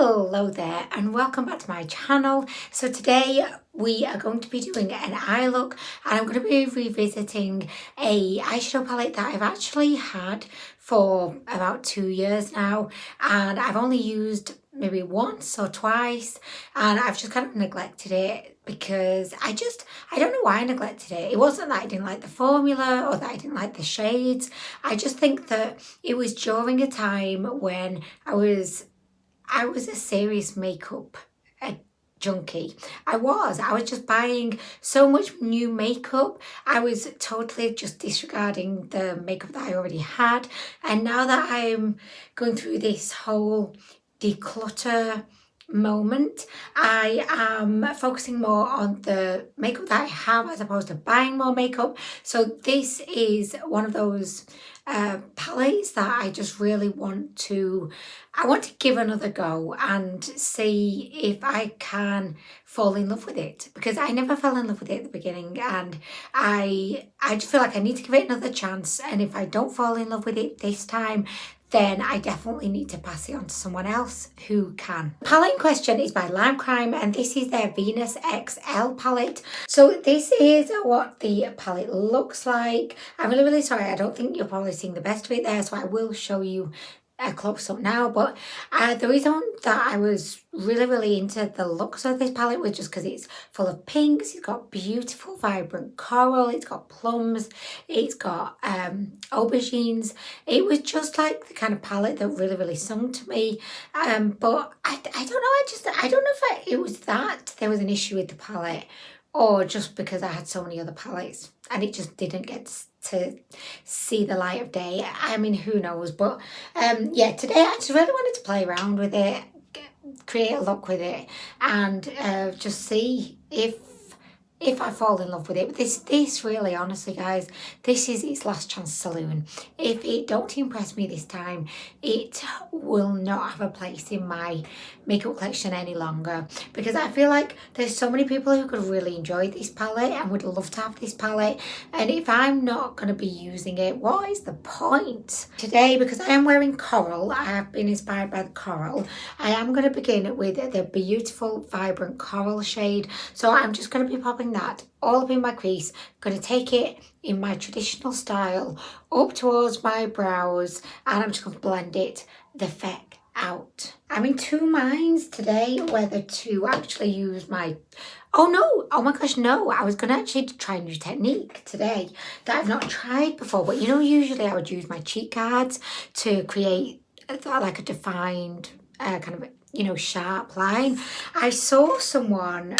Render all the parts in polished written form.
Hello there and welcome back to my channel. So today we are going to be doing an eye look and I'm going to be revisiting a eyeshadow palette that I've actually had for about 2 years now, and I've only used maybe once or twice, and I've just kind of neglected it because I don't know why I neglected it. It wasn't that I didn't like the formula or that I didn't like the shades. I just think that it was during a time when I was a serious makeup junkie. I was just buying so much new makeup. I was totally just disregarding the makeup that I already had. And now that I'm going through this whole declutter moment, I am focusing more on the makeup that I have as opposed to buying more makeup. So this is one of those palettes that I just really want to give another go and see if I can fall in love with it, because I never fell in love with it at the beginning, and I just feel like I need to give it another chance, and if I don't fall in love with it this time, then I definitely need to pass it on to someone else who can. The palette in question is by LimeCrime, and this is their Venus XL palette. So this is what the palette looks like. I'm really sorry, I don't think you're probably seeing the best of it there, so I will show you a close up now. But the reason that I was really into the looks of this palette was just because it's full of pinks. It's got beautiful vibrant coral, it's got plums, it's got aubergines. It was just like the kind of palette that really sung to me. But I don't know, I don't know if it was that there was an issue with the palette, or just because I had so many other palettes and it just didn't get to see the light of day. I mean, who knows? But yeah, today I just really wanted to play around with it, create a look with it, and just see if I fall in love with it. But this really, honestly guys, this is its last chance saloon. If it don't impress me this time, it will not have a place in my makeup collection any longer, because I feel like there's so many people who could really enjoy this palette and would love to have this palette, and if I'm not going to be using it, what is the point? Today, because I am wearing coral, I have been inspired by the coral, I am going to begin with the beautiful vibrant coral shade. So I'm just going to be popping that all up in my crease. I'm going to take it in my traditional style up towards my brows, and I'm just going to blend it the feck out. I'm in two minds today whether to actually use my oh my gosh, no, I was going to actually try a new technique today that I've not tried before. But you know, usually I would use my cheek guards to create like a defined kind of, you know, sharp line. I saw someone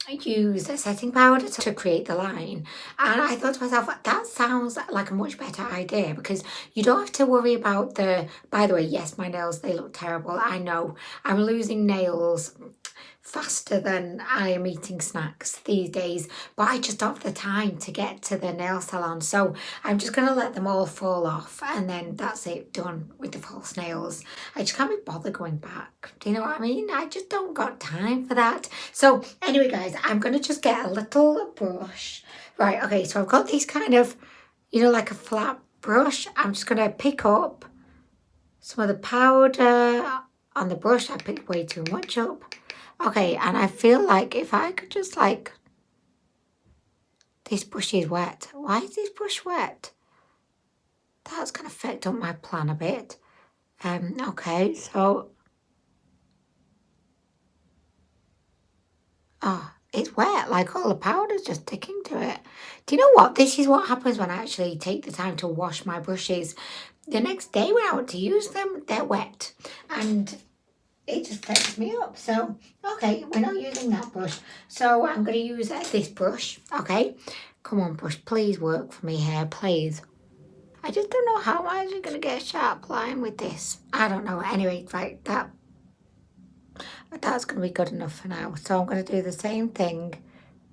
use a setting powder to create the line, and I thought to myself, that sounds like a much better idea, because you don't have to worry about the, by the way, yes, my nails, they look terrible. I know I'm losing nails faster than I am eating snacks these days, but I just don't have the time to get to the nail salon, so I'm just going to let them all fall off, and then that's it, done with the false nails. I just can't be bothered going back. Do you know what I mean? I just don't got time for that. So anyway guys, I'm going to just get a little brush. Right, okay, so I've got this kind of, you know, like a flat brush. I'm just going to pick up some of the powder on the brush. I picked way too much up. Okay, and I feel like if I could just like, this brush is wet. Why is this brush wet? That's kind of affected up my plan a bit. Okay, so, oh, it's wet, like all the powder's just sticking to it. Do you know what? This is what happens when I actually take the time to wash my brushes. The next day when I want to use them, they're wet, and it just fucks me up. So, okay, we're not using that brush. So I'm going to use this brush, okay? Come on, brush, please work for me here, please. I just don't know how I'm actually going to get a sharp line with this. I don't know. Anyway, right, that's going to be good enough for now. So I'm going to do the same thing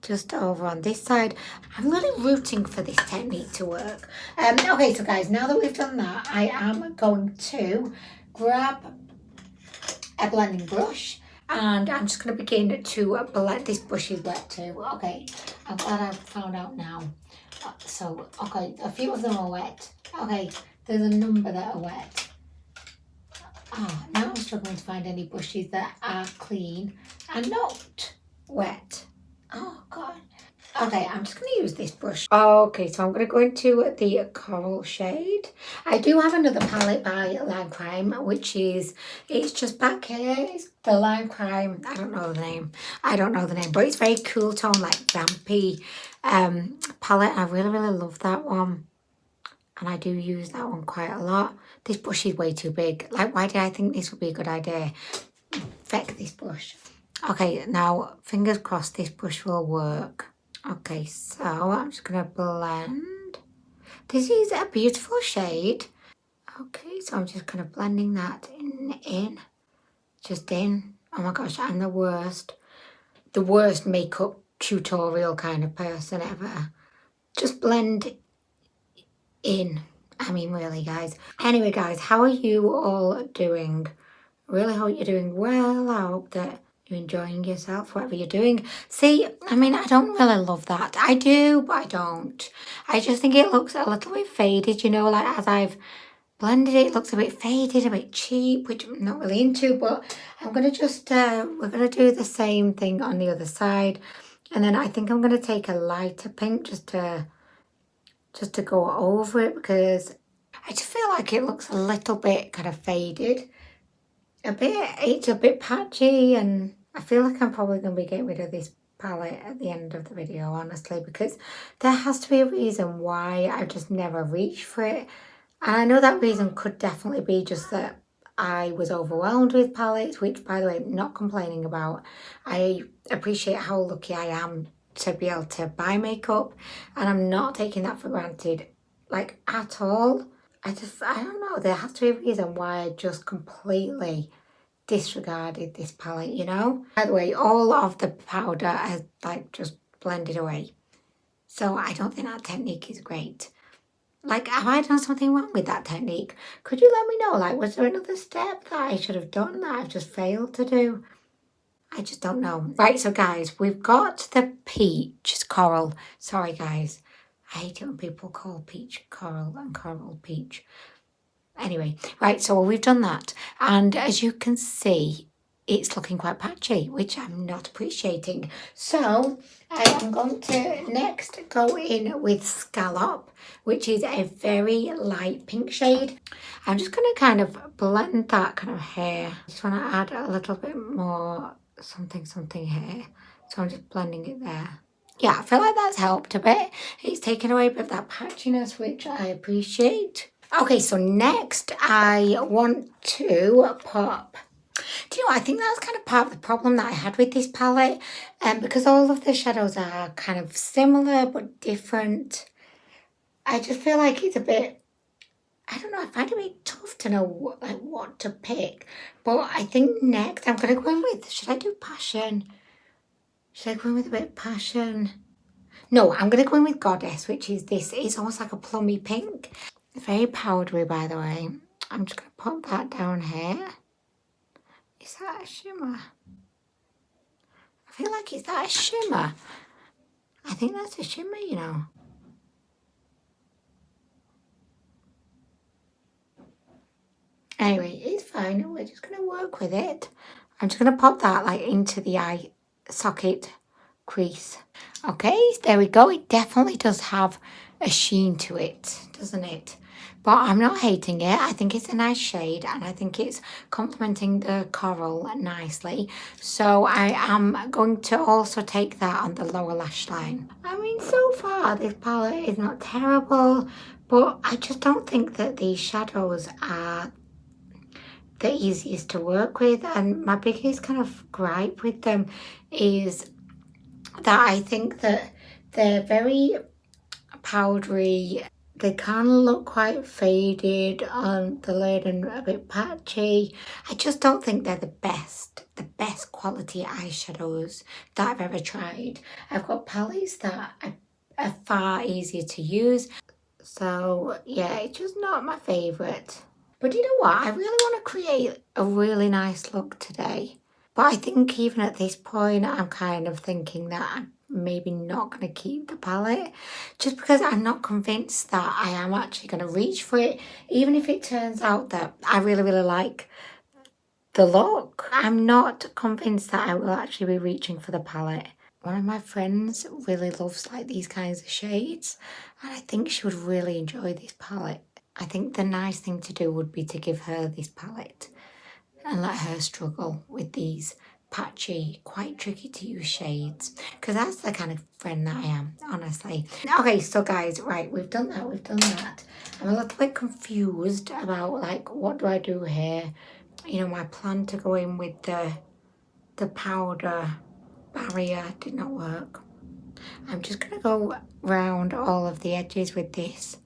just over on this side. I'm really rooting for this technique to work. Okay, so guys, now that we've done that, I am going to grab a blending brush, and I'm just going to begin to blend. This brush is wet too. Okay, I'm glad I've found out now. So, okay, a few of them are wet. Okay, there's a number that are wet. Ah, now I'm struggling to find any brushes that are clean and not wet. Oh God. Okay, I'm just going to use this brush. Okay, so I'm going to go into the coral shade. I do have another palette by LimeCrime, which is, it's just back here. It's the LimeCrime, I don't know the name. I don't know the name, but it's very cool tone, like vampy palette. I really, really love that one. And I do use that one quite a lot. This brush is way too big. Like, why did I think this would be a good idea? Feck this brush. Okay, now, fingers crossed this brush will work. Okay, so I'm just going to blend. This is a beautiful shade. Okay, so I'm just kind of blending that in. Just in. Oh my gosh, I'm the worst. The worst makeup tutorial kind of person ever. Just blend in. I mean, really, guys. Anyway, guys, how are you all doing? Really hope you're doing well. I hope that you're enjoying yourself, whatever you're doing. See, I mean, I don't really love that. I do, but I don't. I just think it looks a little bit faded, you know, like as I've blended it, it looks a bit faded, a bit cheap, which I'm not really into, but I'm going to just, we're going to do the same thing on the other side. And then I think I'm going to take a lighter pink just to go over it, because I just feel like it looks a little bit kind of faded. It's a bit patchy, and I feel like I'm probably going to be getting rid of this palette at the end of the video, honestly, because there has to be a reason why I've just never reached for it. And I know that reason could definitely be just that I was overwhelmed with palettes, which, by the way, I'm not complaining about. I appreciate how lucky I am to be able to buy makeup, and I'm not taking that for granted, like, at all. I don't know, there has to be a reason why I just completely disregarded this palette, you know? By the way, all of the powder has, like, just blended away. So I don't think that technique is great. Like, have I done something wrong with that technique? Could you let me know? Like, was there another step that I should have done that I've just failed to do? I just don't know. Right, so guys, we've got the peach coral. Sorry, guys. I hate it when people call peach coral and coral peach. Anyway, right, so we've done that. And as you can see, it's looking quite patchy, which I'm not appreciating. So I am going to next go in with Scallop, which is a very light pink shade. I'm just going to kind of blend that kind of hair. I just want to add a little bit more something here. So I'm just blending it there. Yeah, I feel like that's helped a bit. It's taken away a bit of that patchiness, which I appreciate. Okay, so next I want to pop. Do you know, I think that's kind of part of the problem that I had with this palette. Because all of the shadows are kind of similar but different. I just feel like it's a bit, I don't know, I find it a bit tough to know what to pick. But I think next I'm going to go in with, should I do Passion? Should I go in with a bit of Passion? No, I'm going to go in with Goddess, which is this. It's almost like a plummy pink. Very powdery, by the way. I'm just going to pop that down here. Is that a shimmer? I feel like, is that a shimmer? I think that's a shimmer, you know. Anyway, it's fine. We're just going to work with it. I'm just going to pop that like into the eye socket crease. Okay, there we go. It definitely does have a sheen to it, doesn't it? But I'm not hating it. I think it's a nice shade, and I think it's complementing the coral nicely. So I am going to also take that on the lower lash line. I mean, so far this palette is not terrible, but I just don't think that these shadows are the easiest to work with. And my biggest kind of gripe with them is that I think that they're very powdery. They kind of look quite faded on the lid and a bit patchy. I just don't think they're the best quality eyeshadows that I've ever tried. I've got palettes that are far easier to use. So yeah, it's just not my favourite. But you know what? I really want to create a really nice look today. But I think even at this point, I'm kind of thinking that I'm maybe not going to keep the palette, just because I'm not convinced that I am actually going to reach for it, even if it turns out that I really, really like the look. I'm not convinced that I will actually be reaching for the palette. One of my friends really loves like these kinds of shades, and I think she would really enjoy this palette. I think the nice thing to do would be to give her this palette and let her struggle with these patchy, quite tricky to use shades, because that's the kind of friend that I am, honestly. Okay, so guys, right, we've done that. I'm a little bit confused about like, what do I do here? You know, my plan to go in with the powder barrier did not work. I'm just gonna go round all of the edges with this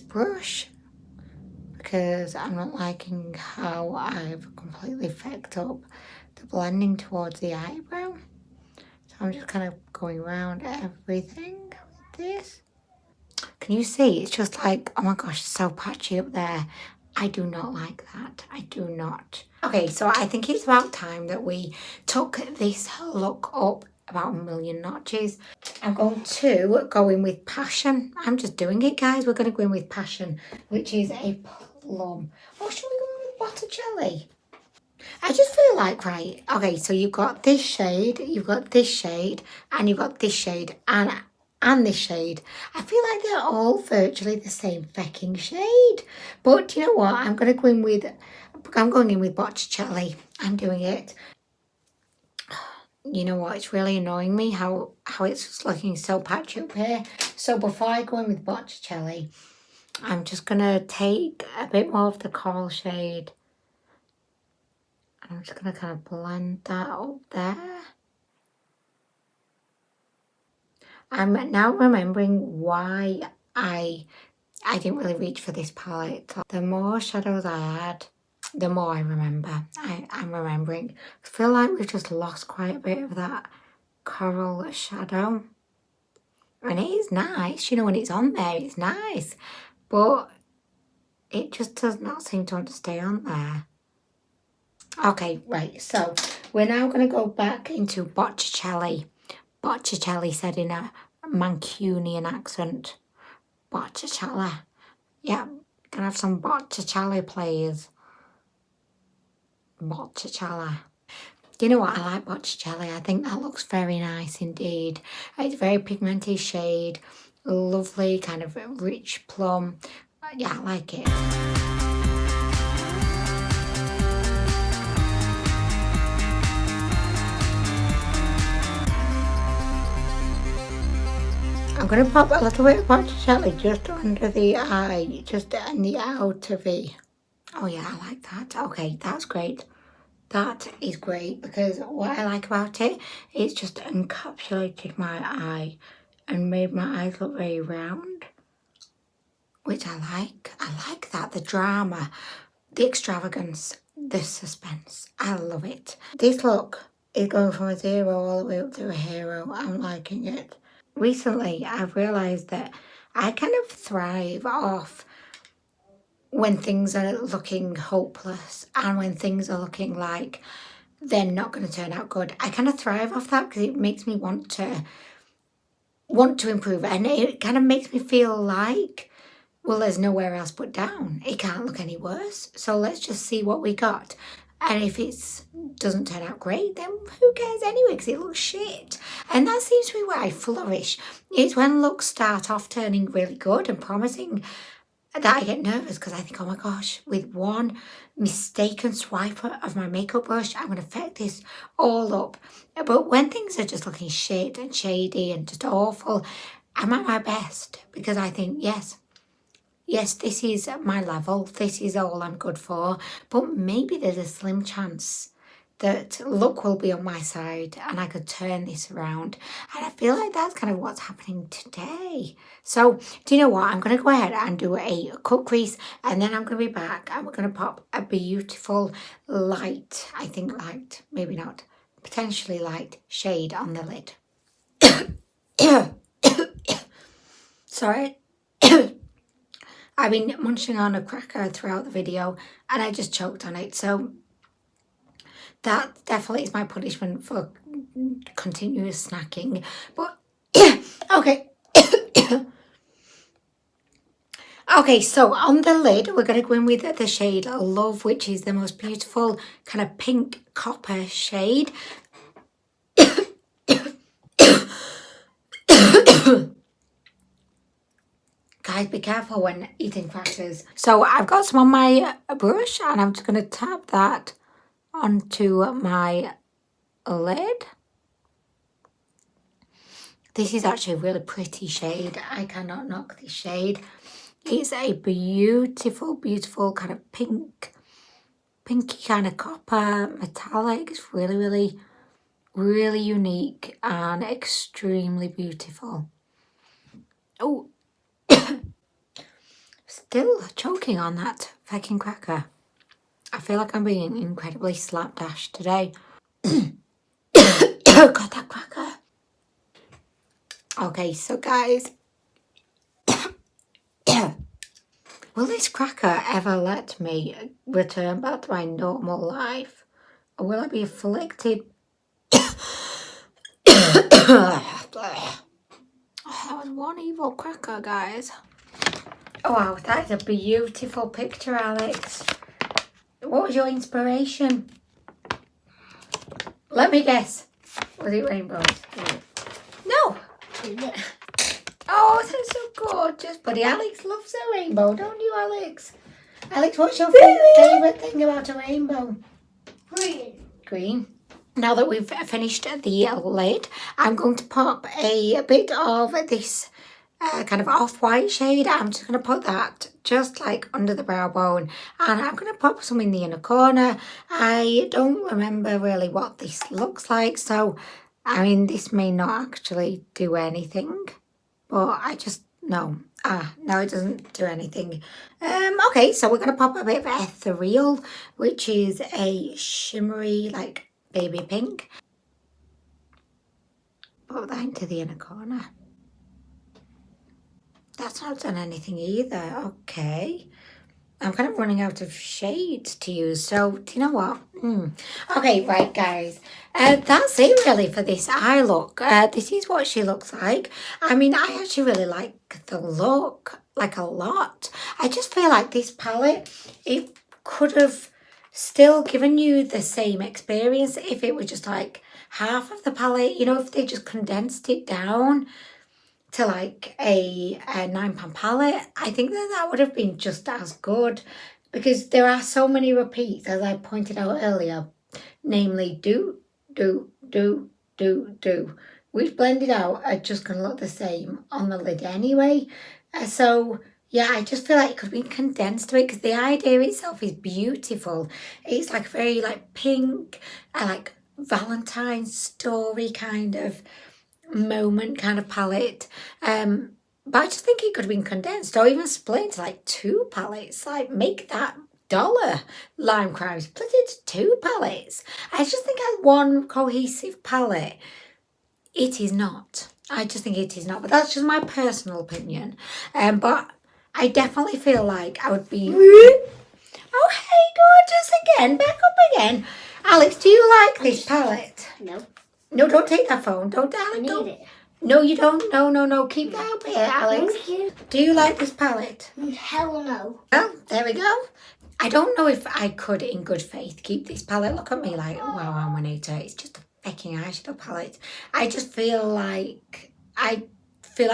brush, because I'm not liking how I've completely fecked up the blending towards the eyebrow. So I'm just kind of going around everything with this. Can you see? It's just like, oh my gosh, so patchy up there. I do not like that. I do not. Okay, so I think it's about time that we took this look up about a million notches. I'm going to go in with Passion. I'm just doing it, guys. We're going to go in with Passion, which is a plum. Oh, should we go in with Botticelli? I just feel like, right, okay, so you've got this shade, you've got this shade, and you've got this shade, and this shade. I feel like they're all virtually the same fecking shade. But you know what? I'm going in with Botticelli. I'm doing it. You know what? It's really annoying me how it's just looking so patchy up here. So before I go in with Botticelli, I'm just going to take a bit more of the coral shade. I'm just going to kind of blend that up there. I'm now remembering why I didn't really reach for this palette. The more shadows I add, the more I remember. I'm remembering. I feel like we've just lost quite a bit of that coral shadow. And it is nice, you know, when it's on there, it's nice. But it just does not seem to want to stay on there. Okay, right, so we're now going to go back into Botticelli. Botticelli said in a Mancunian accent. Botticelli. Yeah, gonna have some Botticelli please. Botticelli. You know what, I like Botticelli. I think that looks very nice indeed. It's a very pigmented shade. Lovely, kind of rich plum. Yeah, I like it. I'm going to pop a little bit of Botticelli just under the eye, just in the outer V. Oh yeah, I like that. Okay, that's great. That is great, because what I like about it, it's just encapsulated my eye and made my eyes look very round, which I like. I like that. The drama, the extravagance, the suspense. I love it. This look is going from a 0 all the way up to a hero. I'm liking it. Recently, I've realised that I kind of thrive off when things are looking hopeless and when things are looking like they're not going to turn out good. I kind of thrive off that because it makes me want to improve, and it kind of makes me feel like, well, there's nowhere else but down. It can't look any worse. So let's just see what we got. And if it doesn't turn out great, then who cares anyway, because it looks shit. And that seems to be where I flourish. It's when looks start off turning really good and promising that I get nervous, because I think, oh my gosh, with one mistaken swipe of my makeup brush, I'm going to fuck this all up. But when things are just looking shit and shady and just awful, I'm at my best, because I think, yes, this is my level. This is all I'm good for. But maybe there's a slim chance that luck will be on my side and I could turn this around. And I feel like that's kind of what's happening today. So, do you know what? I'm going to go ahead and do a cut crease, and then I'm going to be back and we're going to pop a beautiful light, I think light, maybe not, potentially light shade on the lid. Sorry. I've been munching on a cracker throughout the video and I just choked on it. So that definitely is my punishment for continuous snacking. But okay. Okay, so on the lid, we're going to go in with the shade Love, which is the most beautiful kind of pink copper shade. Guys, be careful when eating crackers. So I've got some on my brush and I'm just going to tap that onto my lid. This is actually a really pretty shade. I cannot knock this shade. It's a beautiful, beautiful kind of pinky kind of copper metallic. It's really, really, really unique and extremely beautiful. Oh, still choking on that fucking cracker. I feel like I'm being incredibly slapdash today. Oh God, that cracker. Okay, so guys, will this cracker ever let me return back to my normal life? Or will I be afflicted? That was one evil cracker, guys. Oh wow, that is a beautiful picture, Alex. What was your inspiration? Let me guess. Was it rainbows? No. Oh, that's so gorgeous. Buddy, Alex loves a rainbow, don't you, Alex? Alex, what's your favourite thing about a rainbow? Green. Green. Now that we've finished the lid, I'm going to pop a bit of this kind of off-white shade. I'm just going to put that just like under the brow bone, and I'm going to pop some in the inner corner. I don't remember really what this looks like, so I mean this may not actually do anything, but I just no, it doesn't do anything. Okay, so we're going to pop a bit of ethereal, which is a shimmery like baby pink. Put that into the inner corner. That's not done anything either. Okay. I'm kind of running out of shades to use. So, do you know what? Okay, right, guys. That's it really for this eye look. This is what she looks like. I mean, I actually really like the look, like a lot. I just feel like this palette, it could have still given you the same experience if it were just like half of the palette. You know, if they just condensed it down to like a £9 palette, I think that would have been just as good, because there are so many repeats, as I pointed out earlier, namely do, which blended out are just going to look the same on the lid anyway. So yeah, I just feel like it could have been condensed to it, because the idea itself is beautiful. It's like very like pink, like Valentine's story kind of moment kind of palette, but I just think it could have been condensed or even split into like 2 palettes. Like make that LimeCrime, split it to 2 palettes. I just think as one cohesive palette, it is not. I just think it is not, but that's just my personal opinion. But I definitely feel like I would be oh hey gorgeous again, back up again. Alex, do you like this palette? No. No, don't take that phone. Don't, Alex. I need Don't. it. No, you don't. No. Keep that up here, Alex. Thank you. Do you like this palette? Hell no. Well, there we go. I don't know if I could, in good faith, keep this palette. Look at me like, wow, I'm an eater. It's just a fucking eyeshadow palette. I just feel like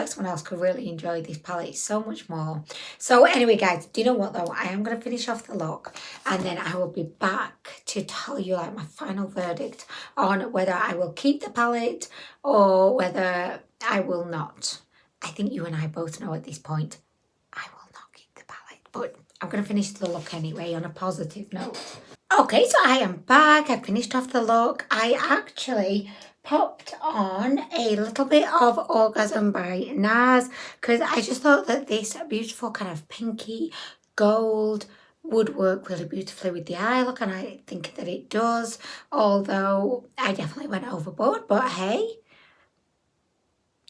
someone else could really enjoy this palette so much more. So anyway, guys, do you know what though? I am going to finish off the look, and then I will be back to tell you like my final verdict on whether I will keep the palette or whether I will not. I think you and I both know at this point I will not keep the palette, but I'm going to finish the look anyway on a positive note. Okay, so I am back. I finished off the look. I actually popped on a little bit of Orgasm by NARS, because I just thought that this beautiful kind of pinky gold would work really beautifully with the eye look, and I think that it does, although I definitely went overboard, but hey,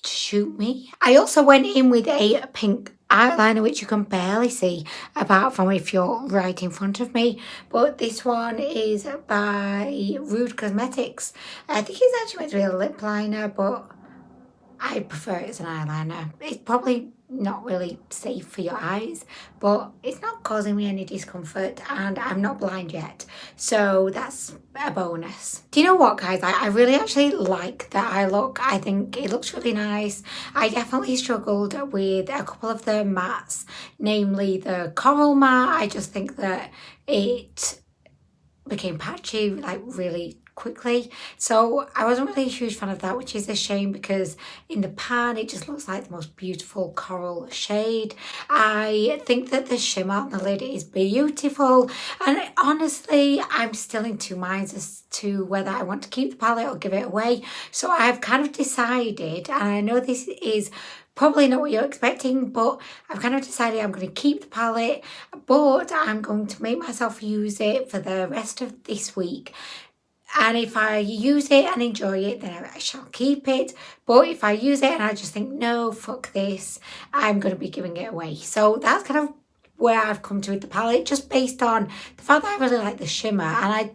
shoot me. I also went in with a pink eyeliner, which you can barely see apart from if you're right in front of me, but this one is by Rude Cosmetics. I think it's actually meant to be a lip liner, but I prefer it as an eyeliner. It's probably not really safe for your eyes, but it's not causing me any discomfort and I'm not blind yet, so that's a bonus. Do you know what, guys? I really actually like the eye look. I think it looks really nice. I definitely struggled with a couple of the mattes, namely the coral matte. I just think that it became patchy like really quickly, so I wasn't really a huge fan of that, which is a shame because in the pan it just looks like the most beautiful coral shade. I think that the shimmer on the lid is beautiful, and honestly I'm still in two minds as to whether I want to keep the palette or give it away. So I've kind of decided, and I know this is probably not what you're expecting, but I've kind of decided I'm going to keep the palette, but I'm going to make myself use it for the rest of this week. And if I use it and enjoy it, then I shall keep it. But if I use it and I just think, no, fuck this, I'm going to be giving it away. So that's kind of where I've come to with the palette, just based on the fact that I really like the shimmer. And I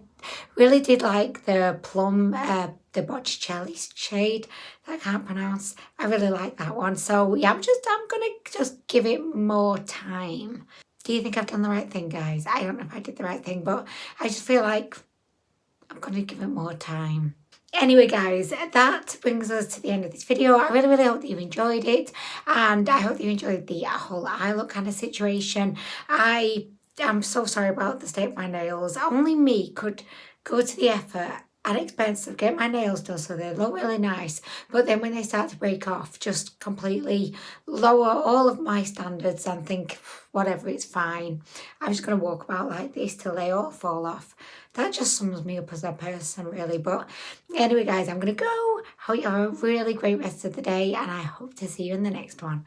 really did like the plum, the Botticelli shade that I can't pronounce. I really like that one. So yeah, I'm going to just give it more time. Do you think I've done the right thing, guys? I don't know if I did the right thing, but I just feel like I'm going to give it more time. Anyway, guys, that brings us to the end of this video. I really hope that you enjoyed it, and I hope you enjoyed the whole eye look kind of situation. I'm so sorry about the state of my nails. Only me could go to the effort and expense of getting my nails done so they look really nice, but then when they start to break off, just completely lower all of my standards and think, whatever, it's fine. I'm just going to walk about like this till they all fall off. That just sums me up as a person, really. But anyway, guys, I'm going to go. Hope you have a really great rest of the day, and I hope to see you in the next one.